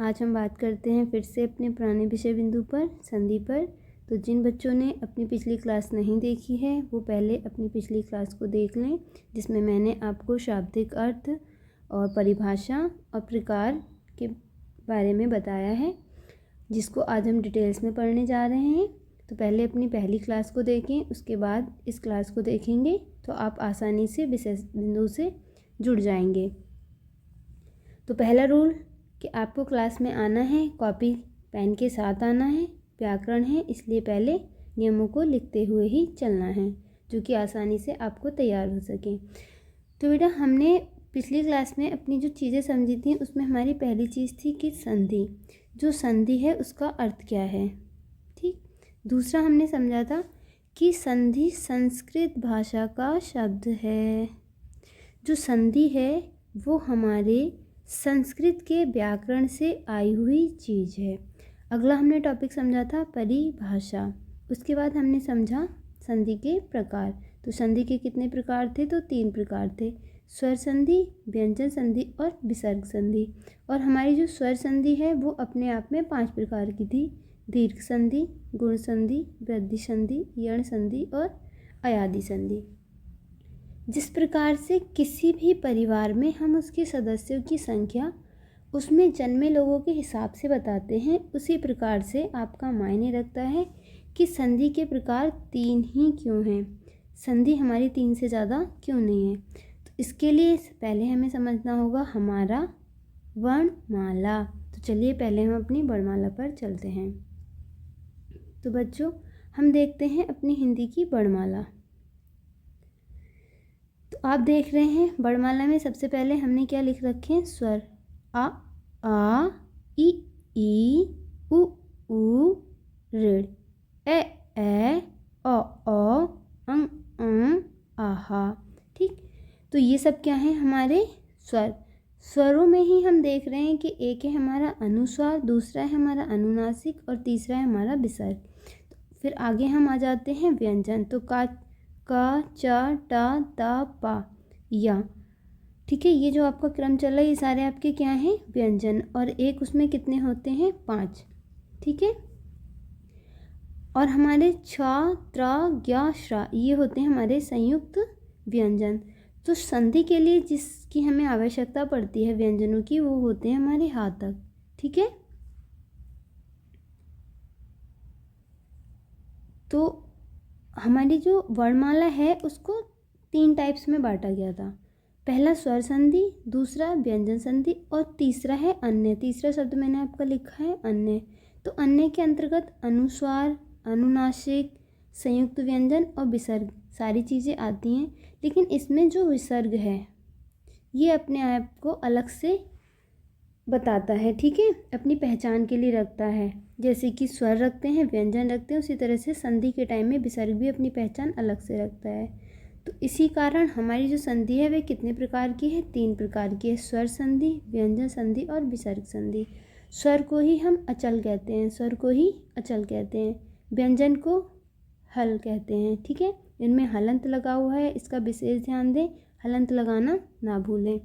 आज हम बात करते हैं फिर से अपने पुराने विषय बिंदु पर, संधि पर। तो जिन बच्चों ने अपनी पिछली क्लास नहीं देखी है वो पहले अपनी पिछली क्लास को देख लें, जिसमें मैंने आपको शाब्दिक अर्थ और परिभाषा और प्रकार के बारे में बताया है, जिसको आज हम डिटेल्स में पढ़ने जा रहे हैं। तो पहले अपनी पहली क्लास को देखें, उसके बाद इस क्लास को देखेंगे तो आप आसानी से विषय बिंदु से जुड़ जाएंगे। तो पहला रूल कि आपको क्लास में आना है, कॉपी पेन के साथ आना है। व्याकरण है इसलिए पहले नियमों को लिखते हुए ही चलना है, जो कि आसानी से आपको तैयार हो सके। तो बेटा हमने पिछली क्लास में अपनी जो चीज़ें समझी थी उसमें हमारी पहली चीज़ थी कि संधि। जो संधि है उसका अर्थ क्या है, ठीक। दूसरा हमने समझा था कि संधि संस्कृत भाषा का शब्द है। जो संधि है वो हमारे संस्कृत के व्याकरण से आई हुई चीज़ है। अगला हमने टॉपिक समझा था परिभाषा। उसके बाद हमने समझा संधि के प्रकार। तो संधि के कितने प्रकार थे? तो 3 प्रकार थे, स्वर संधि, व्यंजन संधि और विसर्ग संधि। और हमारी जो स्वर संधि है वो अपने आप में 5 प्रकार की थी, दीर्घ संधि, गुण संधि, वृद्धि संधि, यण संधि और अयादि संधि। जिस प्रकार से किसी भी परिवार में हम उसके सदस्यों की संख्या उसमें जन्मे लोगों के हिसाब से बताते हैं, उसी प्रकार से आपका मायने रखता है कि संधि के प्रकार 3 ही क्यों हैं, संधि हमारी 3 से ज़्यादा क्यों नहीं है। तो इसके लिए पहले हमें समझना होगा हमारा वर्णमाला। तो चलिए पहले हम अपनी वर्णमाला पर चलते हैं। तो बच्चों हम देखते हैं अपनी हिंदी की वर्णमाला। तो आप देख रहे हैं वर्णमाला में सबसे पहले हमने क्या लिख रखे हैं? स्वर। आ इ ई उ ऊ ऋ ए ओ अं आहा, ठीक। तो ये सब क्या है? हमारे स्वर। स्वरों में ही हम देख रहे हैं कि एक है हमारा अनुस्वार, दूसरा है हमारा अनुनासिक और तीसरा है हमारा विसर्ग। तो फिर आगे हम आ जाते हैं व्यंजन। तो का चा टा ता पा या, ठीक है। ये जो आपका क्रम चल रहा है ये सारे आपके क्या हैं? व्यंजन। और एक उसमें कितने होते हैं? 5, ठीक है। और हमारे छा त्रा ज्ञा श्रा ये होते हैं हमारे संयुक्त व्यंजन। तो संधि के लिए जिसकी हमें आवश्यकता पड़ती है व्यंजनों की, वो होते हैं हमारे हाथक, ठीक है। तो हमारी जो वर्णमाला है उसको 3 टाइप्स में बांटा गया था। पहला स्वर संधि, दूसरा व्यंजन संधि और तीसरा है अन्य। तीसरा शब्द मैंने आपका लिखा है अन्य। तो अन्य के अंतर्गत अनुस्वार, अनुनासिक, संयुक्त व्यंजन और विसर्ग सारी चीज़ें आती हैं। लेकिन इसमें जो विसर्ग है ये अपने आप को अलग से बताता है, ठीक है, अपनी पहचान के लिए रखता है। जैसे कि स्वर रखते हैं, व्यंजन रखते हैं, उसी तरह से संधि के टाइम में विसर्ग भी अपनी पहचान अलग से रखता है। तो इसी कारण हमारी जो संधि है वे कितने प्रकार की है? 3 प्रकार की है, स्वर संधि, व्यंजन संधि और विसर्ग संधि। स्वर को ही हम अचल कहते हैं, स्वर को ही अचल कहते हैं, व्यंजन को हल कहते हैं, ठीक है। इनमें हलंत लगा हुआ है, इसका विशेष ध्यान दें, हलंत लगाना ना भूलें।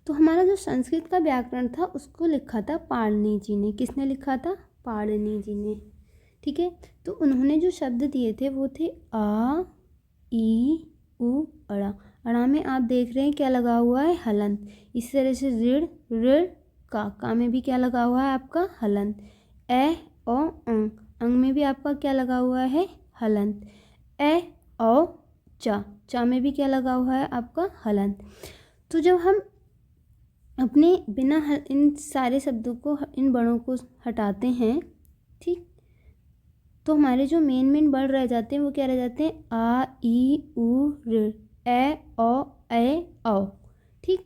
तो हमारा जो संस्कृत का व्याकरण था उसको लिखा था पाणिनि जी ने। किसने लिखा था? पाणिनि जी ने, ठीक है। तो उन्होंने जो शब्द दिए थे वो थे आ ई उ अड़ा। अड़ा में आप देख रहे हैं क्या लगा हुआ है? हलंत। इसी तरह से ऋण का में भी क्या लगा हुआ है? आपका हलंत। ए ओ अंग में भी आपका क्या लगा हुआ है? हलंत। ए ओ चा में भी क्या लगा हुआ है? आपका हलंत। तो जब हम अपने बिना इन सारे शब्दों को, इन वर्णों को हटाते हैं, ठीक, तो हमारे जो मेन वर्ड रह जाते हैं वो क्या रह जाते हैं? आ ई उ ऋ ए ओ, ठीक।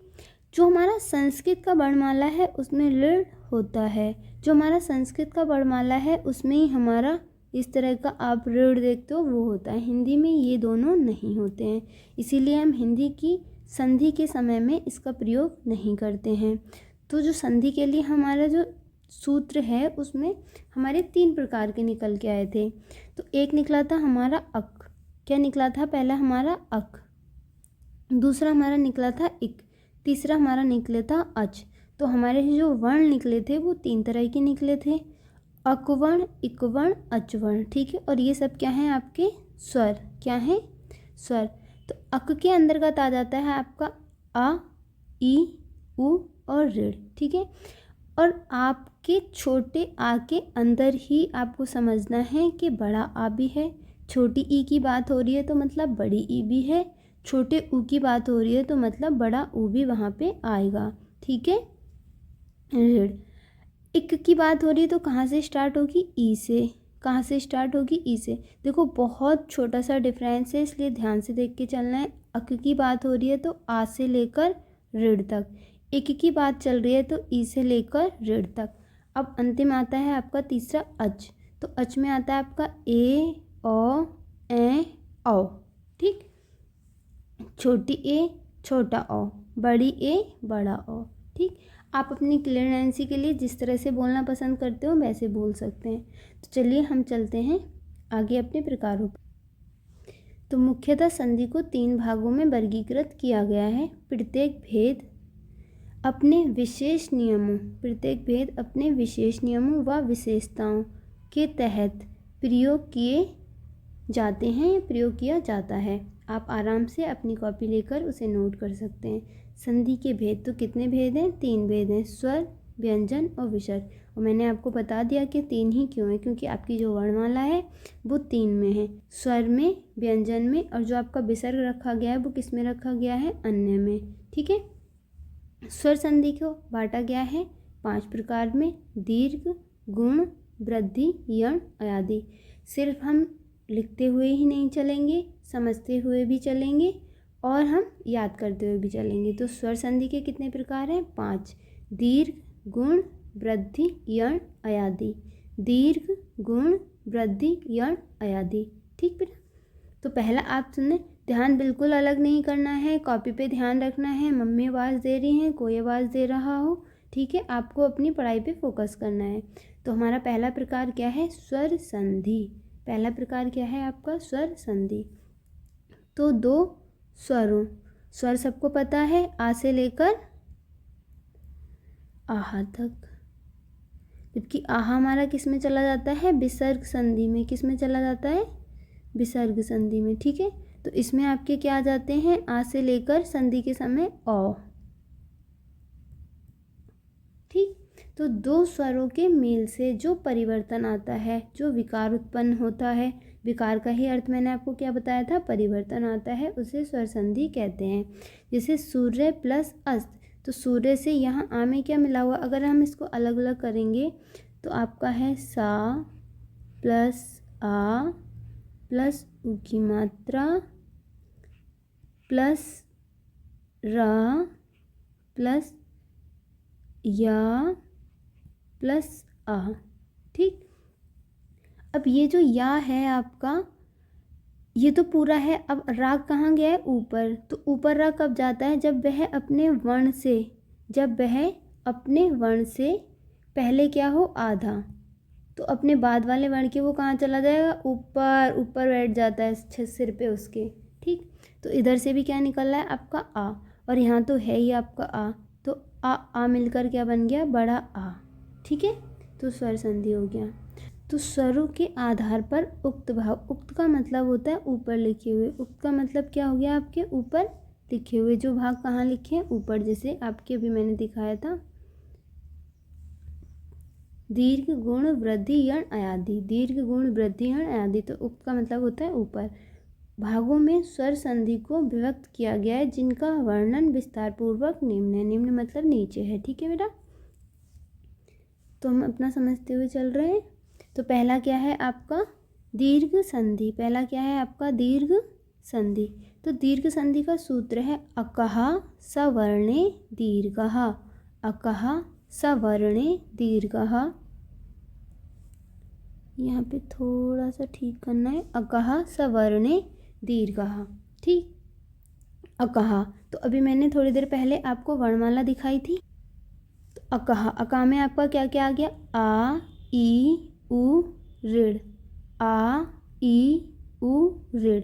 जो हमारा संस्कृत का वर्णमाला है उसमें ऋ होता है। जो हमारा संस्कृत का वर्णमाला है उसमें ही हमारा इस तरह का आप ऋ देखते हो वो होता है। हिंदी में ये दोनों नहीं होते हैं, इसीलिए हम हिंदी की संधि के समय में इसका प्रयोग नहीं करते हैं। तो जो संधि के लिए हमारा जो सूत्र है उसमें हमारे 3 प्रकार के निकल के आए थे। तो एक निकला था हमारा अक। क्या निकला था? पहला हमारा अक, दूसरा हमारा निकला था इक, तीसरा हमारा निकला था अच। तो हमारे जो वर्ण निकले थे वो 3 तरह के निकले थे, अकवर्ण, इकवर्ण, अचवर्ण, ठीक है। और ये सब क्या हैं आपके स्वर, क्या हैं स्वर। तो अक के अंतर्गत आ जाता है आपका अ, ई, उ और ऋ, ठीक है। और आपके छोटे आ के अंदर ही आपको समझना है कि बड़ा आ भी है, छोटी ई की बात हो रही है तो मतलब बड़ी ई भी है, छोटे ऊ की बात हो रही है तो मतलब बड़ा ऊ भी वहाँ पे आएगा, ठीक है। ऋ, इक की बात हो रही है तो कहाँ से स्टार्ट होगी, ई से, कहाँ से स्टार्ट होगी, ई से। देखो बहुत छोटा सा डिफरेंस है, इसलिए ध्यान से देख के चलना है। अक की बात हो रही है तो आ से लेकर ऋ तक, इक की बात चल रही है तो ई से लेकर ऋ तक। अब अंतिम आता है आपका तीसरा अच, तो अच में आता है आपका ए, ओ, ए, औ, ठीक। छोटी ए छोटा ओ, बड़ी ए बड़ा ओ, ठीक। आप अपनी क्लियरेंसी के लिए जिस तरह से बोलना पसंद करते हो वैसे बोल सकते हैं। तो चलिए हम चलते हैं आगे अपने प्रकारों पर। तो मुख्यतः संधि को 3 भागों में वर्गीकृत किया गया है। प्रत्येक भेद अपने विशेष नियमों व विशेषताओं के तहत प्रयोग किया जाता है। आप आराम से अपनी कॉपी लेकर उसे नोट कर सकते हैं। संधि के भेद तो कितने भेद हैं, 3 भेद हैं, स्वर, व्यंजन और विसर्ग। और मैंने आपको बता दिया कि 3 ही क्यों है, क्योंकि आपकी जो वर्णमाला है वो 3 में है, स्वर में, व्यंजन में, और जो आपका विसर्ग रखा गया है वो किस में रखा गया है, अन्य में, ठीक है। स्वर संधि को बांटा गया है 5 प्रकार में, दीर्घ, गुण, वृद्धि, यण, अयादि। सिर्फ हम लिखते हुए ही नहीं चलेंगे, समझते हुए भी चलेंगे और हम याद करते हुए भी चलेंगे। तो स्वर संधि के कितने प्रकार हैं, 5, दीर्घ, गुण, वृद्धि, यण, अयादि। दीर्घ, गुण, वृद्धि, यण, अयादि, ठीक बेटा। तो पहला आप सुनने, ध्यान बिल्कुल अलग नहीं करना है, कॉपी पे ध्यान रखना है। मम्मी आवाज़ दे रही हैं, कोई आवाज़ दे रहा हो, ठीक है, आपको अपनी पढ़ाई पे फोकस करना है। तो हमारा पहला प्रकार क्या है, स्वर संधि। पहला प्रकार क्या है आपका, स्वर संधि। तो 2 स्वरों, स्वर सबको पता है, आ से लेकर आहा तक, जबकि आहा हमारा किस में चला जाता है, विसर्ग संधि में। किस में चला जाता है, विसर्ग संधि में, ठीक है। तो इसमें आपके क्या आ जाते हैं, आ से लेकर संधि के समय औ, ठीक। तो 2 स्वरों के मेल से जो परिवर्तन आता है, जो विकार उत्पन्न होता है, विकार का ही अर्थ मैंने आपको क्या बताया था, परिवर्तन आता है, उसे स्वर संधि कहते हैं। जैसे सूर्य प्लस अस्त, तो सूर्य से यहाँ आ में क्या मिला हुआ, अगर हम इसको अलग अलग करेंगे तो आपका है सा प्लस आ प्लस उ की मात्रा प्लस रा प्लस या प्लस आ, ठीक। अब ये जो या है आपका, ये तो पूरा है। अब राग कहाँ गया है, ऊपर। तो ऊपर राग कब जाता है, जब वह अपने वर्ण से पहले क्या हो, आधा। तो अपने बाद वाले वर्ण के वो कहाँ चला जाएगा, ऊपर, ऊपर बैठ जाता है सिर पे उसके, ठीक। तो इधर से भी क्या निकल रहा है आपका आ, और यहाँ तो है ही आपका आ, तो आ मिलकर क्या बन गया, बड़ा आ, ठीक है। तो स्वर संधि हो गया। तो स्वरों के आधार पर उक्त भाव, उक्त का मतलब होता है ऊपर लिखे हुए, उक्त का मतलब क्या हो गया, आपके ऊपर लिखे हुए। जो भाग कहाँ लिखे हैं, ऊपर, जैसे आपके अभी मैंने दिखाया था, दीर्घ, गुण, वृद्धि, यण, अयादि। दीर्घ, गुण, वृद्धि, यण, अयादि। तो उक्त का मतलब होता है ऊपर। भागों में स्वर संधि को विभक्त किया गया है, जिनका वर्णन विस्तार पूर्वक निम्न है। निम्न मतलब नीचे है, ठीक है बेटा। तो हम अपना समझते हुए चल रहे हैं। तो पहला क्या है आपका, दीर्घ संधि। पहला क्या है आपका, दीर्घ संधि। तो दीर्घ संधि का सूत्र है अकः सवर्णे दीर्घः, अकः सवर्णे दीर्घः। यहाँ पे थोड़ा सा ठीक करना है, अकः सवर्णे दीर्घः, ठीक। अकः, तो अभी मैंने थोड़ी देर पहले आपको वर्णमाला दिखाई थी। तो अकः, अका में आपका क्या क्या आ गया, आ, ई, उ, ऋ, आ, ई, उ, ऋ।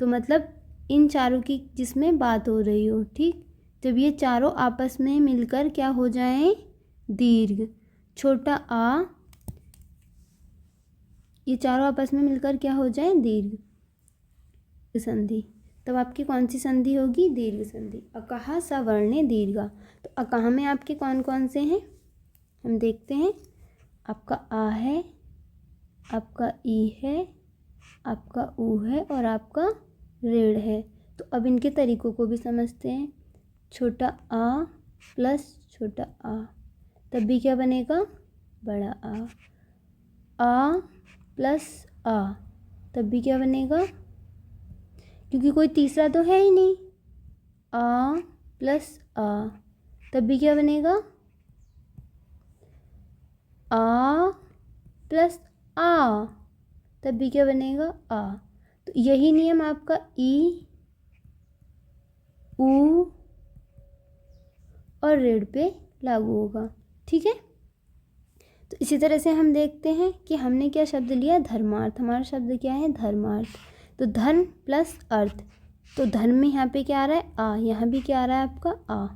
तो मतलब इन चारों की जिसमें बात हो रही हो, ठीक। जब ये चारों आपस में मिलकर क्या हो जाएं, दीर्घ। छोटा आ, ये चारों आपस में मिलकर क्या हो जाए, दीर्घ संधि। तब आपकी कौन सी संधि होगी, दीर्घ संधि। अकहा सवर्णे दीर्घा। तो अकहा में आपके कौन कौन से हैं, हम देखते हैं। आपका आ है, आपका ई है, आपका ऊ है और आपका ऋण है। तो अब इनके तरीकों को भी समझते हैं। छोटा आ प्लस छोटा आ, तब भी क्या बनेगा, बड़ा आ प्लस आ, तब भी क्या बनेगा, क्योंकि कोई तीसरा तो है ही नहीं। आ प्लस आ, तब भी क्या बनेगा, आ प्लस आ, तब भी क्या बनेगा, आ। तो यही नियम आपका ई, ऊ और ऋण पे लागू होगा। ठीक है। तो इसी तरह से हम देखते हैं कि हमने क्या शब्द लिया, धर्मार्थ। हमारा शब्द क्या है, धर्मार्थ। तो धन प्लस अर्थ, तो धन में यहाँ पे क्या आ रहा है, आ, यहाँ भी क्या आ रहा है आपका आ।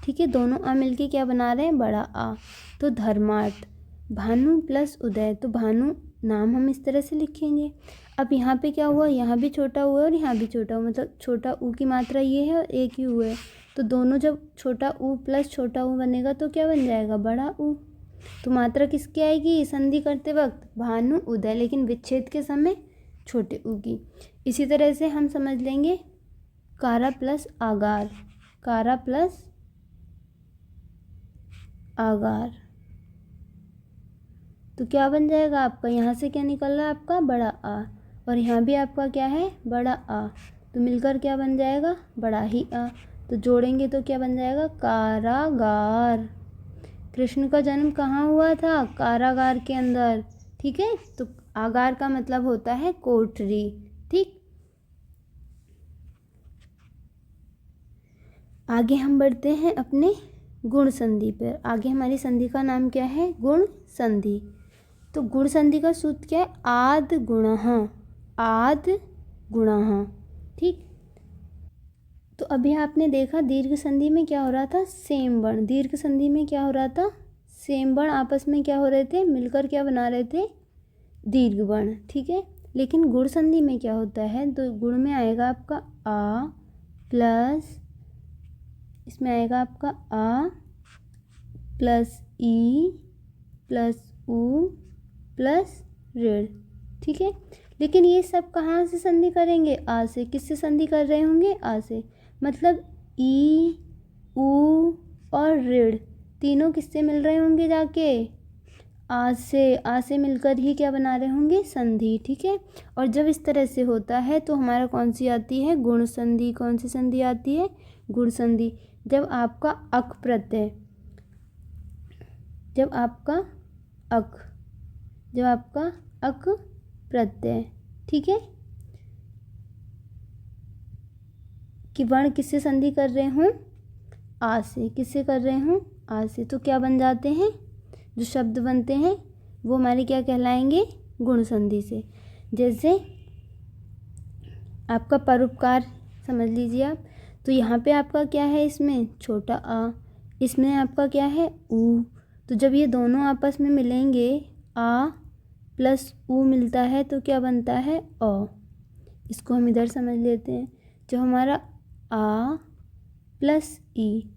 ठीक है, दोनों आ मिलके क्या बना रहे हैं, बड़ा आ। तो धर्मार्थ। भानु प्लस उदय, तो भानु नाम हम इस तरह से लिखेंगे। अब यहाँ पे क्या हुआ, यहाँ भी छोटा हुआ है और यहाँ भी छोटा हुआ, मतलब छोटा ऊ की मात्रा ये है और एक ही ऊ है। तो दोनों जब छोटा ऊ प्लस छोटा ऊ बनेगा तो क्या बन जाएगा, बड़ा ऊ। तो मात्रा किसकी आएगी संधि करते वक्त, भानु उदय, लेकिन विच्छेद के समय छोटे ऊ की। इसी तरह से हम समझ लेंगे कारा प्लस आगार, कारा प्लस आगार, तो क्या बन जाएगा आपका, यहाँ से क्या निकल रहा है आपका, बड़ा आ, और यहाँ भी आपका क्या है, बड़ा आ। तो मिलकर क्या बन जाएगा, बड़ा ही आ। तो जोड़ेंगे तो क्या बन जाएगा, कारागार। कृष्ण का जन्म कहाँ हुआ था, कारागार के अंदर। ठीक है, तो आगार का मतलब होता है कोठरी। ठीक, आगे हम बढ़ते हैं अपने गुण संधि पर। आगे हमारी संधि का नाम क्या है, गुण संधि। तो गुण संधि का सूत्र क्या है, आद गुणः, आद गुणः। ठीक, तो अभी आपने देखा दीर्घ संधि में क्या हो रहा था, सेम वर्ण। दीर्घ संधि में क्या हो रहा था, सेम वर्ण आपस में क्या हो रहे थे, मिलकर क्या बना रहे थे, दीर्घ वर्ण। ठीक है, लेकिन गुण संधि में क्या होता है, तो गुण में आएगा आपका आ प्लस, इसमें आएगा आपका आ प्लस ई प्लस ऊ प्लस ऋण। ठीक है, लेकिन ये सब कहाँ से संधि करेंगे, आ से। किससे संधि कर रहे होंगे, आ से। मतलब ई, ऊ और ऋण तीनों किससे मिल रहे होंगे, जाके आ से। आ से मिलकर ही क्या बना रहे होंगे, संधि। ठीक है, और जब इस तरह से होता है तो हमारा कौन सी आती है, गुण संधि। कौन सी संधि आती है, गुण संधि। जब आपका अक प्रत्यय, जब आपका अक, जब आपका अक प्रत्यय, ठीक है, कि वर्ण किससे संधि कर रहे हूँ, आ से। किससे कर रहे हूँ, आ से। तो क्या बन जाते हैं, जो शब्द बनते हैं वो हमारे क्या कहलाएंगे, गुण संधि से। जैसे आपका परोपकार समझ लीजिए आप। तो यहाँ पे आपका क्या है, इसमें छोटा आ, इसमें आपका क्या है, ऊ। तो जब ये दोनों आपस में मिलेंगे, आ प्लस ऊ मिलता है तो क्या बनता है, अ। इसको हम इधर समझ लेते हैं। जो हमारा आ प्लस ई,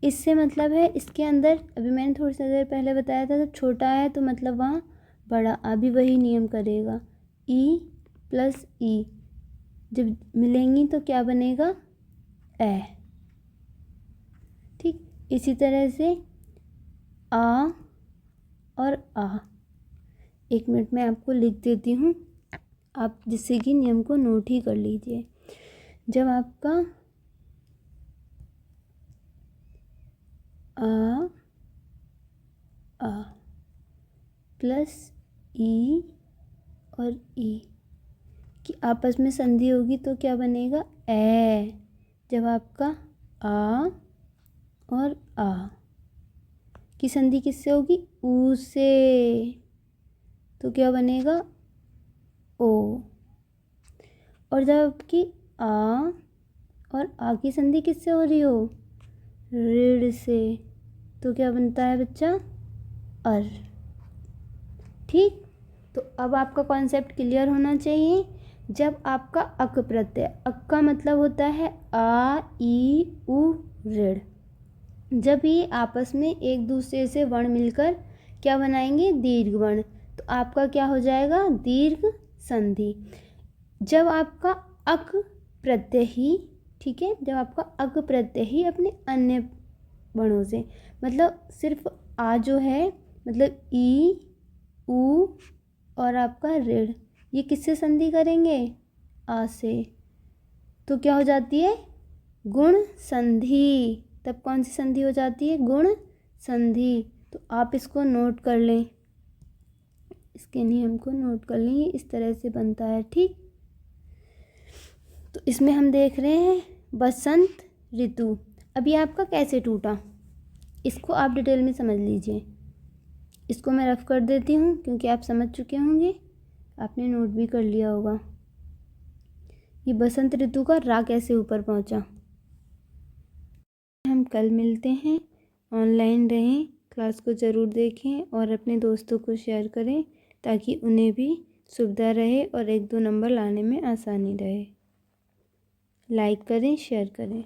इससे मतलब है इसके अंदर, अभी मैंने थोड़ी सी देर पहले बताया था, जब छोटा है तो मतलब वहाँ बड़ा आ भी वही नियम करेगा। ई प्लस ई जब मिलेंगी तो क्या बनेगा, ए। ठीक, इसी तरह से आ और आ, एक मिनट में आपको लिख देती हूँ, आप जिससे कि नियम को नोट ही कर लीजिए। जब आपका आ प्लस ई और ई की आपस में संधि होगी तो क्या बनेगा, ए। जब आपका आ और आ की संधि किससे होगी, ऊ से, तो क्या बनेगा, ओ। और जब आपकी आ और आ की संधि किससे हो रही हो, ऋण से, तो क्या बनता है बच्चा, अर। ठीक, तो अब आपका कॉन्सेप्ट क्लियर होना चाहिए। जब आपका अक प्रत्यय, अक का मतलब होता है आ ई उ ऋण, जब ये आपस में एक दूसरे से वर्ण मिलकर क्या बनाएंगे, दीर्घ वर्ण, तो आपका क्या हो जाएगा, दीर्घ संधि। जब आपका अक प्रत्यय ही, ठीक है, जब आपका अक प्रत्यय ही अपने अन्य वर्णों से, मतलब सिर्फ आ जो है, मतलब ई उ और आपका ऋण, ये किससे संधि करेंगे, आ से, तो क्या हो जाती है, गुण संधि। तब कौन सी संधि हो जाती है, गुण संधि। तो आप इसको नोट कर लें, इसके नियम को नोट कर लें, ये इस तरह से बनता है। ठीक, तो इसमें हम देख रहे हैं बसंत ऋतु। अभी आपका कैसे टूटा, इसको आप डिटेल में समझ लीजिए। इसको मैं रफ कर देती हूँ क्योंकि आप समझ चुके होंगे, आपने नोट भी कर लिया होगा। ये बसंत ऋतु का रा कैसे ऊपर पहुँचा। हम कल मिलते हैं, ऑनलाइन रहें, क्लास को ज़रूर देखें और अपने दोस्तों को शेयर करें ताकि उन्हें भी सुविधा रहे और 1-2 नंबर लाने में आसानी रहे। लाइक करें, शेयर करें।